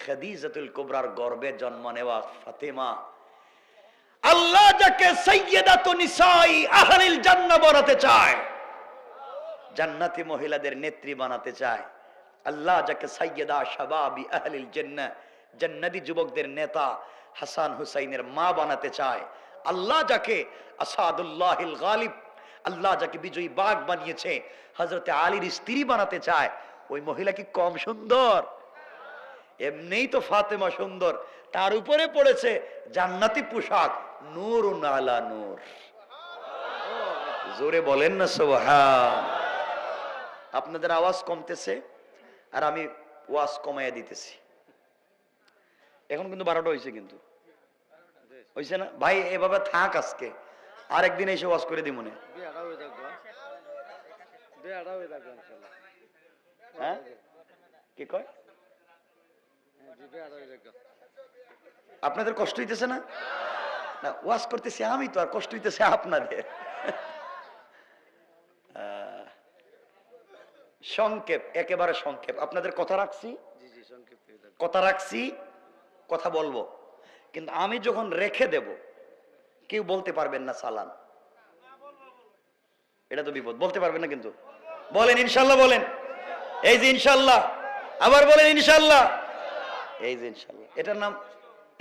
খাদিজাতুল কুবরার গর্ভে জন্ম নেওয়া ফাতেমা, আল্লাহ যাকে সাইয়্যিদাতুন নিসাই আহলিল জান্নাহ বানাতে চায়, জান্নাতি মহিলাদের নেত্রী বানাতে চায়। আল্লাহ যাকে সাইয়্যিদা শাবাবি আহলিল জান্নাহ, জান্নাতি যুবকদের নেতা হাসান হুসাইনের মা বানাতে চায়। আল্লাহ যাকে আসাদুল্লাহিল গালিব, আল্লাহ যাকে বিজয়ী বাঘ বানিয়েছে, হযরতে আলীর স্ত্রী বানাতে চায়। ওই মহিলা কি কম সুন্দর? এমনিই তো ফাতেমা সুন্দর, তার উপরে পড়েছে জান্নাতি পোশাক, নূরুন আলা নূর। জোরে বলেন না সুবহান। আপনাদের আওয়াজ কমতেছে আর আমি ওয়াজ কমাইয়া দিতেছি। এখন কিন্তু 12টা হয়েছে, কিন্তু হয়েছে না ভাই? এভাবে থাক, আজকে আর একদিন এসে ওয়াজ করে দিই মনে। হ্যাঁ কি কয়? আপনাদের কষ্ট হইতেছে না? না, ওয়াজ করতেছি আমি তো, আর কষ্ট হইতেছে আপনাদের। সংক্ষেপ, একেবারে সংক্ষেপ। আপনাদের কথা রাখছি, কথা রাখছি, কথা বলবো, কিন্তু আমি যখন রেখে দেব কেউ বলতে পারবেন না চালান, এটা তো বিপদ। বলতে পারবেন না কিন্তু বলেন ইনশাল্লাহ, বলেন এই যে ইনশাল্লাহ, আবার বলেন ইনশাল্লাহ, এই যে ইনশাল্লাহ।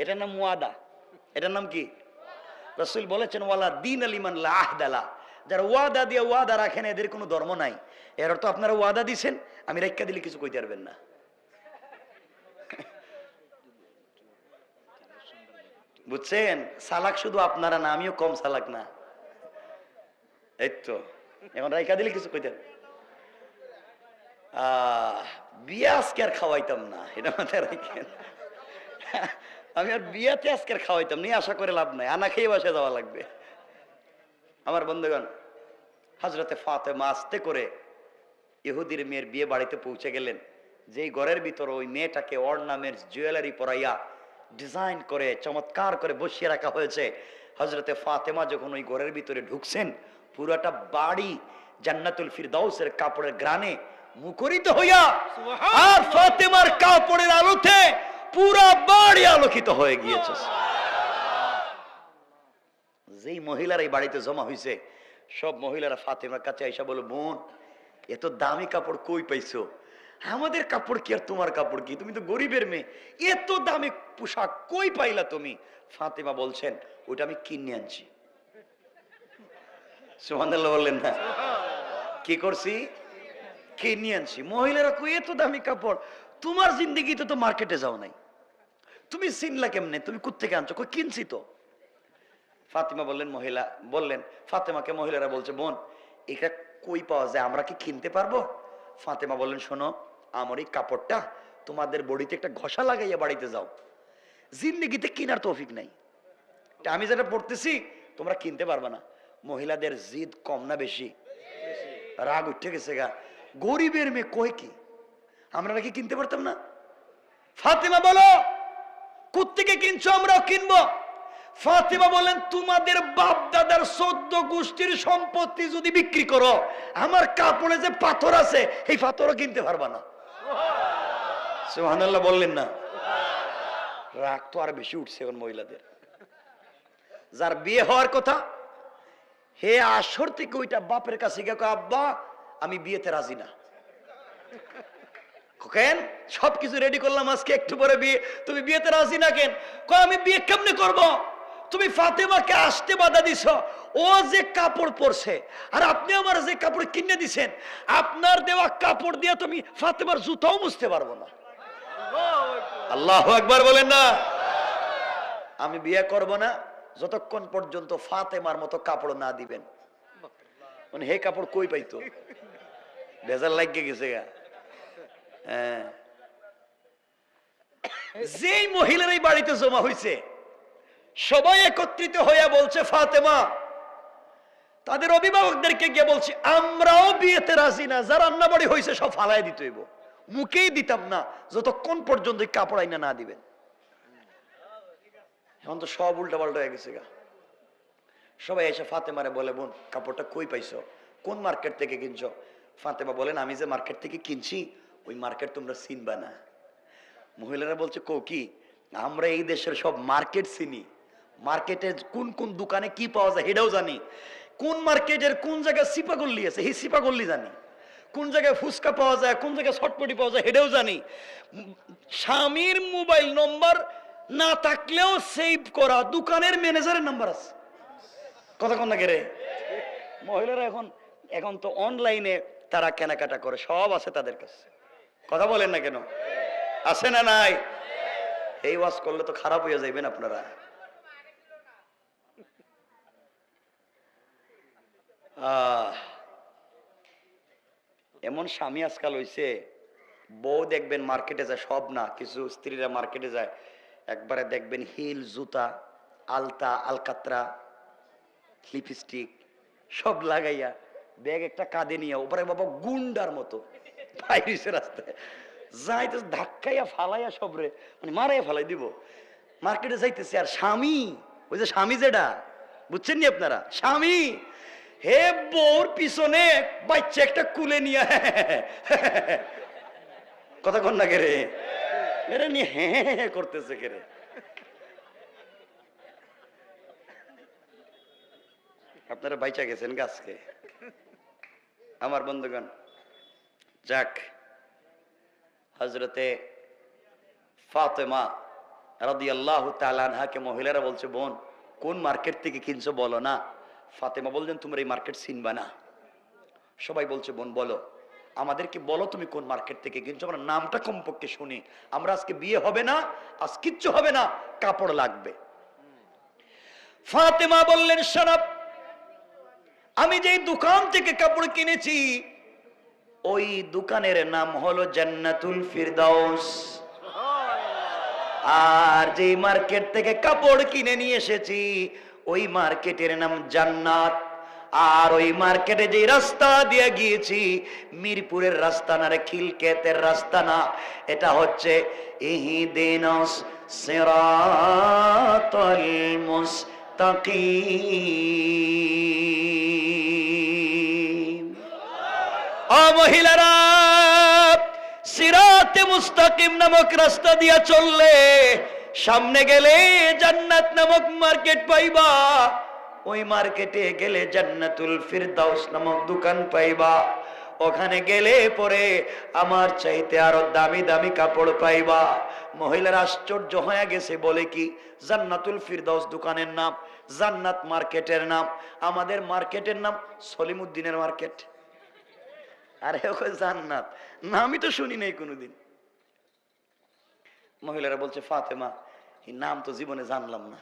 এটার নাম ওয়াদা। এটার নাম কি? রাসূল বলেছেন, ওয়ালা দীন লিমান লা আহদালা, যারা ওয়াদা দিয়ে ওয়াদা রাখেন এদের কোনো ধর্ম নাই। এর অর্থ আপনারা ওয়াদা দিছেন, আমি রেখা দিলে কিছু কইতে পারবেন না। বুঝছেন? সালাক শুধু আপনারা না, আমিও কম সালাক না। এই তো এখন রেখা দিলে কিছু কইতে বিয়ে আজকে আর খাওয়াইতাম না, এটা মাথায় রাখেন। আমি আর বিয়াতে আজকে আর খাওয়াইতাম না, আশা করে লাভ নাই, আনা খেয়ে বসে যাওয়া লাগবে। আমার বন্ধুগণ, হযরতে ফাতেমা আস্তে করে ইহুদির মেয়ের বিয়ে বাড়িতে পৌঁছে গেলেন। যেই ঘরের ভিতর ওই মেয়েটাকে অর্নামেন্টস, জুয়েলারি পরাইয়া ডিজাইন করে চমৎকার করে বসিয়ে রাখা হয়েছে, হযরতে ফাতেমা যখন ওই ঘরের ভিতরে ঢুকছেন, পুরাটা বাড়ি জান্নাতুল ফিরদাউসের কাপড়ের গ্রানে মুখরিত হইয়া, আর ফাতেমার কাপড়ের আলোতে পুরা বাড়ি আলোকিত হয়ে গিয়েছে। যেই মহিলারা এই বাড়িতে জমা হয়েছে সব মহিলারা ফাতেমার কাছে আইসা বলে, বোন এত দামি কাপড় কই পাইছো? আমাদের কাপড় কি আর তোমার কাপড় কি? তুমি তো গরিবের মেয়ে, এত দামি পোশাক কই পাইলা তুমি? ফাতেমা বলছেন, ওইটা আমি কিনে আনছি। সুবহানাল্লাহ বললেন না? কি করছি? কিনে আনছি। মহিলারা কই এত দামি কাপড়? তোমার জিন্দেগিতে তো মার্কেটে যাও নাই, তুমি চিনলা কেমনে? তুমি কোত্থেকে আনছো? কই কিনছি তো। ফাতেমা বললেন ফাতেমাকে মহিলারা বলছে, বোন এটা কই পাওয়া যায়, আমরা কি কিনতে পারবো? ফাতেমা বললেন, শোনো, আমার এই কাপড়টা তোমাদের বডিতে একটা ঘষা লাগাইয়া বাড়িতে যাও, জিন্দেগিতে কিনার তৌফিক নাই, আমি যেটা পড়তেছি তোমরা কিনতে পারবে না। মহিলাদের জিদ কম না বেশি? রাগ উঠে গেছে গা, গরিবের মেয়ে কই কি আমরা নাকি কিনতে পারতাম না? ফাতেমা বলো কোত্থেকে কিনছো? আমরাও কিনবো। ফাতেমা বলেন, তোমাদের বাপ দাদার 14 গোষ্ঠীর সম্পত্তি যদি বিক্রি করো, আমার কাপড়ে যে পাথর আছে এই পাথরও কিনতে পারবা না। সুবহানাল্লাহ বললেন না? রাগ তো আর বেশি উঠছে এখন মহিলাদের। যার বিয়ে হওয়ার কথা, হে আসর থেকে ওইটা বাপের কাছে গিয়ে, আব্বা আমি বিয়েতে রাজি না। কেন? সবকিছু রেডি করলাম, আজকে একটু পরে বিয়ে, তুমি বিয়েতে রাজি না কেন? আমি বিয়ে কেমনে করব? তুমি ফাতেমাকে আসতে বাধা দিছ, ও যে কাপড় পরছে আর আপনি আমার যে কাপড় কিনে দিছেন, আপনার দেওয়া কাপড় দিয়ে তুমি ফাতেমার জুতাও মুছতে পারবো না। আল্লাহু আকবার বলেন না? আমি বিয়ে করব না যতক্ষণ পর্যন্ত ফাতেমার মতো কাপড় না দিবেন। মানে হে কাপড় কই পাইতো? ভেজাল লাগিয়ে গেছে গা। হ্যাঁ, যেই মহিলার এই বাড়িতে জমা হয়েছে সবাই একত্রিত হইয়া বলছে, ফাতেমা তাদের অভিভাবকদেরকে গিয়ে বলছি, আমরাও বিয়েতে রাজি না, যার রান্না বাড়ি হয়েছে সব ফালাই দিতে হইব, মুখেই দিতাম না যতক্ষণ পর্যন্ত কাপড় আইনা না দিবেন। এখন তো সব উল্টা পাল্টা হয়ে গেছে গা। সবাই এসে ফাতেমারে বলে, বোন কাপড়টা কই পাইছো? কোন মার্কেট থেকে কিনছো? ফাতেমা বলেন, আমি যে মার্কেট থেকে কিনছি ওই মার্কেট তোমরা চিনবা না। মহিলারা বলছে, কো কি? আমরা এই দেশের সব মার্কেট চিনি, মার্কেটে কোন কোন দোকানে কি পাওয়া যায় এটাও জানি, কোন মার্কেটের কোন জায়গায় সিপাগল্লি আছে এই সিপাগল্লি জানি, কোন জায়গায় ফুচকা পাওয়া যায়, কোন জায়গায় ছটপটি পাওয়া যায় এটাও জানি। স্বামীর মোবাইল নম্বর না থাকলেও সেভ করা দোকানের ম্যানেজারের নাম্বার আছে। কথা কন না কে রে? মহিলারা এখন তো অনলাইনে তারা কেনাকাটা করে, সব আছে তাদের কাছে। কথা বলেন না কেন? আছে না নাই? এই ওয়াজ করলে তো খারাপ হয়ে যাবেন আপনারা। এমন স্বামী আজকাল হইছে, বউ দেখবেন মার্কেটে যায়, সব না কিছু স্ত্রীরা মার্কেটে যায়, একবারে দেখবেন হিল, জুতা, আলতা, আলকাতরা, লিপস্টিক সব লাগাইয়া ব্যাগ একটা কাঁধে নিয়ে ওপরে বাবা গুন্ডার মতো বাইরেছে রাস্তায় যাইতে, ধাক্কাইয়া ফালাইয়া সবরে মানে মারাইয়া ফালাই দিব। মার্কেটে যাইতেছে আর স্বামী, ওই যে স্বামী যেটা বুঝছেন নি আপনারা, স্বামী হে বউর পিছনে বাচ্চা একটা কুলে নিয়ে কথা কন না কেরে, এরা নিয়ে হ্যাঁ করতেছে কেরে। আপনারা বাইচা গেছেন গাছকে আমার বন্ধুগণ। যাক, হযরতে ফাতেমা রাদিয়াল্লাহু তাআলা আনহাকে মহিলারা বলছে, বোন কোন মার্কেট থেকে কিনছো বলো না। ফাতেমা বললেন, তোমরা এই মার্কেট চিনবা না। সবাই বলছে, বোন বলো, আমাদেরকে বলো তুমি কোন মার্কেট থেকে কিনছো, আমরা নামটা কমপক্ষে শুনি, আমরা আজকে বিয়ে হবে না, আজ কিচ্ছু হবে না, কাপড় লাগবে। ফাতেমা বললেন, শোনো, আমি যেই দোকান থেকে কাপড় কিনেছি ওই দোকানের নাম হলো জান্নাতুল ফিরদাউস, আর যেই মার্কেট থেকে কাপড় কিনে নিয়ে এসেছি ওই মার্কেটের নাম জান্নাত। আর ওই মার্কেটে যে রাস্তা দিয়ে গিয়েছি মিরপুরের রাস্তা না, রে খিলকেতের রাস্তা না, এটা হচ্ছে ইহদিনাস সিরাতাল মুস্তাকিম। ও মহিলারা, সিরাতে মুস্তাকিম নামক রাস্তা দিয়া চললে সামনে গেলে জান্নাত নামক মার্কেট পাইবা। ওই মার্কেটে গেলে জান্নাতুল ফিরদাউস নামক দোকান পাইবা। ওখানে গেলে পরে আমার চাইতে আরো দামি দামি কাপড় পাইবা। মহিলার আশ্চর্য হয়ে গেছে, বলে কি জান্নাতুল ফিরদাউস দোকানের নাম, জান্নাত মার্কেটের নাম। আমাদের মার্কেটের নাম সলিমুদ্দিনের মার্কেট। আরে ওই জান্নাত না, আমি তো শুনি নাই কোনোদিন। মহিলারা বলছে, ফাতেমা এই নাম তো জীবনে জানলাম না,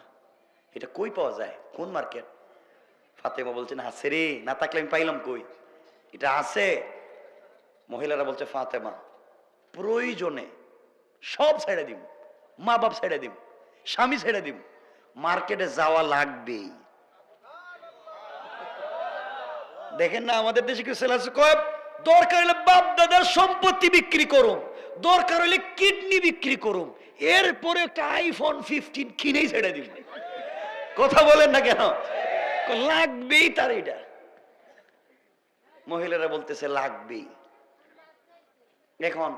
এটা কই পাওয়া যায়, কোন মার্কেট? ফাতেমা বলছে, না আছে রে, না থাকলে আমি পাইলাম কই, এটা আছে। মহিলারা বলছে, ফাতেমা প্রয়োজনে সব ছেড়ে দিম, মা বাপ ছেড়ে দিম, স্বামী ছেড়ে দিম, মার্কেটে যাওয়া লাগবেই। দেখেন না আমাদের দেশে কি ছেলে আছে, কয় দরকার হলে বাপ দাদার সম্পত্তি বিক্রি করুন, দরকার হলে কিডনি বিক্রি করুন, এরপরে একটা আইফোন 15 কিনেই ছেড়ে দিব। কথা বলেন না কেন? লাগবেই তার এটা। মহিলারা বলতেছে লাগবেই। এখন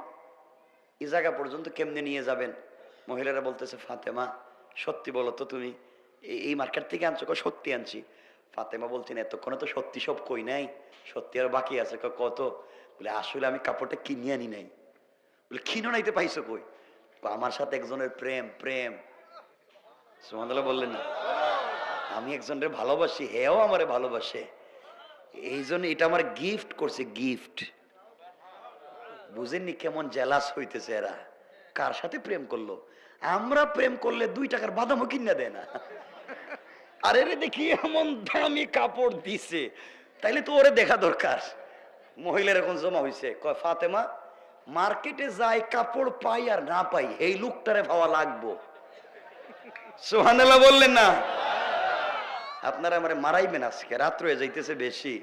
এই জায়গা পর্যন্ত কেমনে নিয়ে যাবেন? মহিলারা বলতেছে, ফাতেমা সত্যি বলো তো, তুমি এই মার্কেট থেকে আনছো? সত্যি আনছি। ফাতেমা বলছেন, এতক্ষণে তো সত্যি সব কই নাই, সত্যি আর বাকি আছে। কত? বলে আসলে আমি কাপড়টা কিনে আনি নাই। বলে কিনো নাইতে পাইছো কই? আমার সাথে একজনের প্রেম। প্রেম সুবহানাল্লাহ বললেন না? আমি একজনের ভালোবাসি, হেও আমারে ভালোবাসে, এই জন্য এটা আমার গিফট করছে, গিফট। বুঝেননি কেমন জেলাস হইতেছে এরা? কার সাথে প্রেম করলো? আমরা প্রেম করলে 2 টাকার বাদামও কিনা দেয় না। আরে রে দেখি এমন দামি কাপড় দিছে, তাইলে তো ওরে দেখা দরকার। মহিলার এখন জমা হইছে, কয় ফাতেমা মার্কেটে যাই কাপড় পাই আর না পাই, এই লোকটারে পাওয়া লাগবো। সুবহানাল্লাহ বললেন না? আপনারা আমারে মারাইবেন আজকে, রাত হয়ে যাইতেছে বেশি।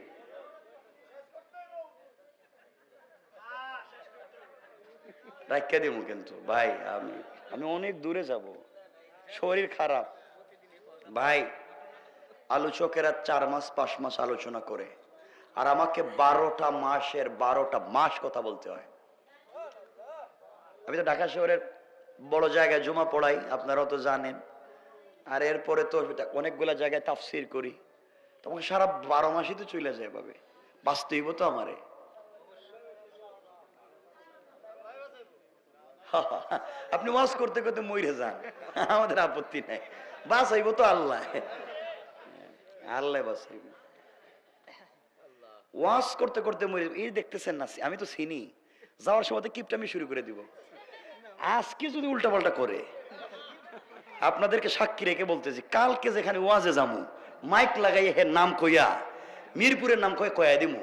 রাখিয়া দিব কিন্তু ভাই, আমি অনেক দূরে যাব, শরীর খারাপ ভাই। আলোচকেরা 4 মাস 5 মাস আলোচনা করে, আর আমাকে 12টা মাসের 12টা মাস কথা বলতে হয়। আমি তো ঢাকা শহরের বড় জায়গায় জুমা পড়াই, আপনারাও তো জানেন। আর এরপরে তো অনেকগুলা জায়গায় তাফসির করি, তখন সারা 12 মাসই তো চলে যায় এভাবে। বাস্তব তো আমারে আপনি ওয়াজ করতে করতে মইরে যান, আমাদের আপত্তি নাই, বাঁচাইব তো আল্লাহ, আল্লাহ বাঁচাইব। ওয়াজ করতে করতে মরে এই দেখতেছেন না, আমি তো চিনি, যাওয়ার সময় কিপটামি শুরু করে দিব। আজকে যদি উল্টা পাল্টা করে, আপনাদেরকে সাক্ষী রেখে বলতেছি, কালকে যেখানে ওয়াজে যামু, মাইক লাগাই হে নাম কইয়া, মিরপুরের নাম কয়া দিমু।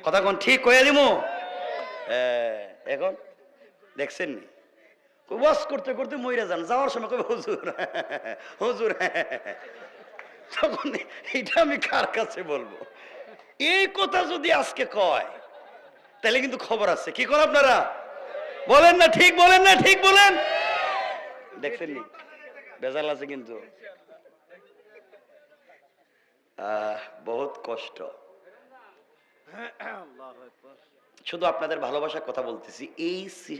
কথা কোন ঠিক কয়া দিমু? এখন দেখছেন নি, ওয়াজ করতে করতে মইরা যান, যাওয়ার সময় কই হুজুর হুজুর। তখন এইটা আমি কার কাছে বলবো? এই কথা যদি আজকে কয়, তাহলে কিন্তু খবর আছে। কি করেন আপনারা? বলেন না ঠিক, বলেন না ঠিক, বলেন। দেখছেন নি বেজাল আছে কিন্তু, বহুত কষ্ট। শুধু আপনাদের ভালোবাসার কথা বলতেছি, এই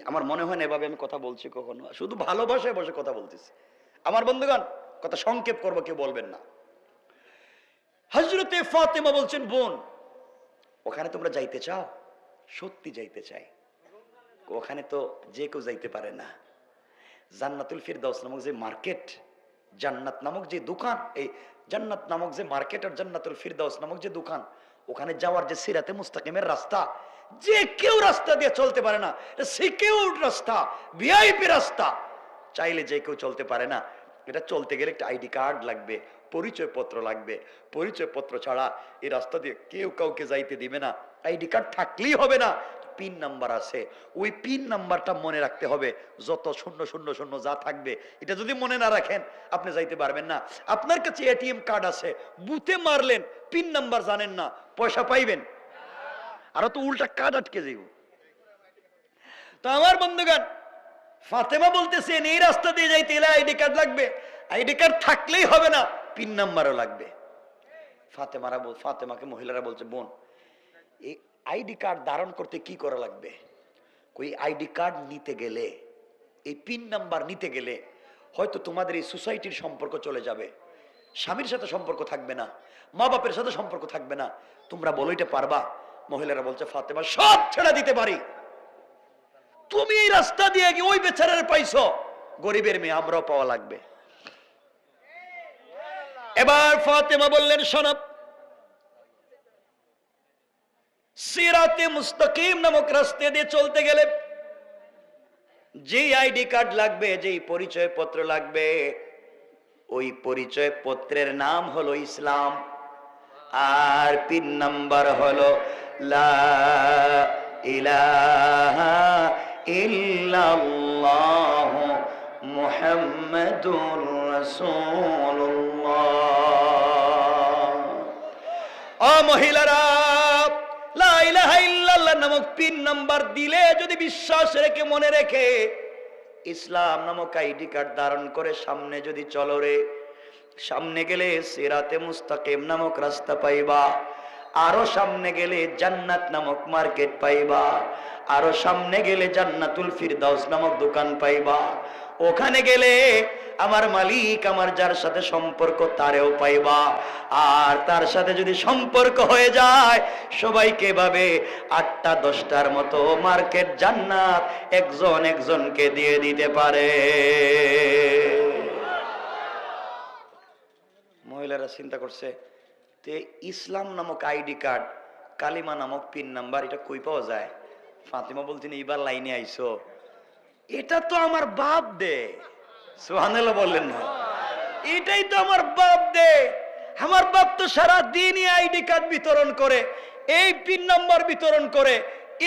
আমার মনে হয় না এভাবে আমি কথা বলছি কখনো, শুধু ভালোবাসায় বসে কথা বলতেছি। আমার বন্ধুগণ, কথা সংক্ষেপ করবো, কেউ বলবেন না। হযরতে ফাতেমা বলছেন, বোন ওখানে তোমরা যাইতে চাও? সত্যি যাইতে চাই। ওখানে তো যে কেউ যাইতে পারে না। জান্নাতুল ফিরদাউস নামক যে মার্কেট, জান্নাত নামক যে দোকান, এই জান্নাত নামক যে মার্কেট আর জান্নাতুল ফিরদাউস নামক যে দোকান, ওখানে যাওয়ার যে সিরাতে মুস্তাকিমের রাস্তা, যে কেউ রাস্তা দিয়ে চলতে পারে না, সিকিউর রাস্তা, ভিআইপি রাস্তা, চাইলে যে কেউ চলতে পারে না। এটা চলতে গেলে একটা আইডি কার্ড লাগবে, পরিচয় পত্র লাগবে। পরিচয় পত্র ছাড়া এই রাস্তা দিয়ে কেউ কাউকে যাইতে দিবে না। আইডি কার্ড থাকলেই হবে না, পিন নাম্বার আছে, ওই পিন নাম্বারটা মনে রাখতে হবে। যত 000 যা থাকবে, এটা যদি মনে না রাখেন আপনি যাইতে পারবেন না। আপনার কাছে এটিএম কার্ড আছে, বুথে মারলেন, পিন নাম্বার জানেন না, পয়সা পাইবেন? আরো তো উল্টা কার্ড আটকে যাইব। তো আমার বন্ধুগণ, ফাতেমা বলতেছেন এই রাস্তা দিয়ে যাইতে গেলে আইডি কার্ড লাগবে। আইডি কার্ড থাকলেই হবে না, পিন নাম্বারও লাগবে। ফাতেমাকে মহিলারা বলছে, বোন এই আইডি কার্ড ধারণ করতে কি করা লাগবে? ওই আইডি কার্ড নিতে গেলে, এই পিন নাম্বার নিতে গেলে হয়তো তোমাদের এই সোসাইটির সম্পর্ক চলে যাবে, স্বামীর সাথে সম্পর্ক থাকবে না, মা বাপের সাথে সম্পর্ক থাকবে না। তোমরা বলো এটা পারবা? মহিলারা বলছে ফাতেমা সব ছেড়ে দিতে পারি। তুমি এই রাস্তা দিয়ে গিয়ে ওই বেচারার পাইছো, গরিবের মেয়ে আমরাও পাওয়া লাগবে। এবার ফাতেমা বললেন শোনো, সিরাতে মুস্তাকিম নামক রাস্তা দিয়ে চলতে গেলে যেই আইডি কার্ড লাগবে, যেই পরিচয় পত্র লাগবে, ওই পরিচয় পত্রের নাম হলো ইসলাম, আর পিন নাম্বার হলো লা ইলাহা ইল্লাল্লাহ মুহাম্মাদুর রাসূলুল্লাহ। ও মহিলারা, লা ইলাহা ইল্লাল্লাহ নামক পিন নাম্বার দিলে যদি বিশ্বাস রেখে মনে রেখে ইসলাম নামক আইডি কার্ড ধারণ করে সামনে যদি চলো রে, সামনে গেলে সিরাতে মুস্তাকিম নামক রাস্তা পাইবা, আরো সামনে গেলে জান্নাত নামক মার্কেট পাইবা, আরো সামনে গেলে জান্নাতুল ফিরদাউস নামক দোকান পাইবা। ওখানে গেলে আমার মালিক, আমার যার সাথে সম্পর্ক তারেও পাইবা। আর তার সাথে যদি সম্পর্ক হয়ে যায়, সবাইকে ভাবে 8টা 10টার মতো মার্কেট জান্নাত একজন একজনকে দিয়ে দিতে পারে। মহিলারা চিন্তা করছে, তে ইসলাম নামক আইডি কার্ড, কালিমা নামক পিন নাম্বার, এটা কই পাওয়া যায়? ফাতেমা বলছেন এইবার লাইনে আইসো, এটা তো আমার বাপ দে। সুবহানাল্লাহ বললেন না? এটাই তো আমার বাপ দে। আমার বাপ তো সারা দিনই আইডি কার্ড বিতরণ করে, এই পিন নাম্বার বিতরণ করে,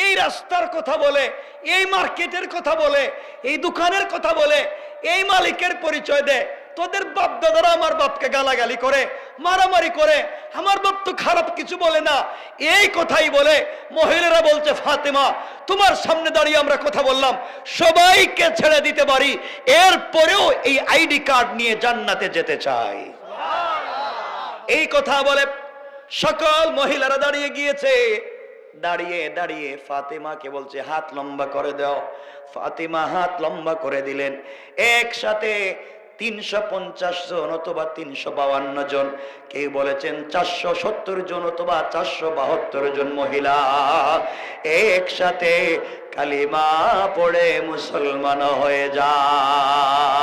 এই রাস্তার কথা বলে, এই মার্কেটের কথা বলে, এই দোকানের কথা বলে, এই মালিকের পরিচয় দেয়। তোদের বাপ দাদারা আমার বাপকে গালাগালি করে, মারামারি করে, আমার বাপ তো খারাপ কিছু বলে না, এই কথাই বলে। মহিলারা বলছে ফাতেমা তোমার সামনে দাঁড়িয়ে আমরা কথা বললাম, সবাইকে ছেড়ে দিতে পারি, এরপরেও এই আইডি কার্ড নিয়ে জান্নাতে যেতে চাই। এই কথা বলে সকল মহিলারা দাঁড়িয়ে গিয়েছে। দাঁড়িয়ে দাঁড়িয়ে ফাতেমাকে বলছে হাত লম্বা করে দাও। ফাতেমা হাত লম্বা করে দিলেন। একসাথে 350 জন অথবা 352 জন, কেউ বলেছেন 470 জন অথবা 472 জন মহিলা একসাথে কালিমা পড়ে মুসলমান হয়ে যায়।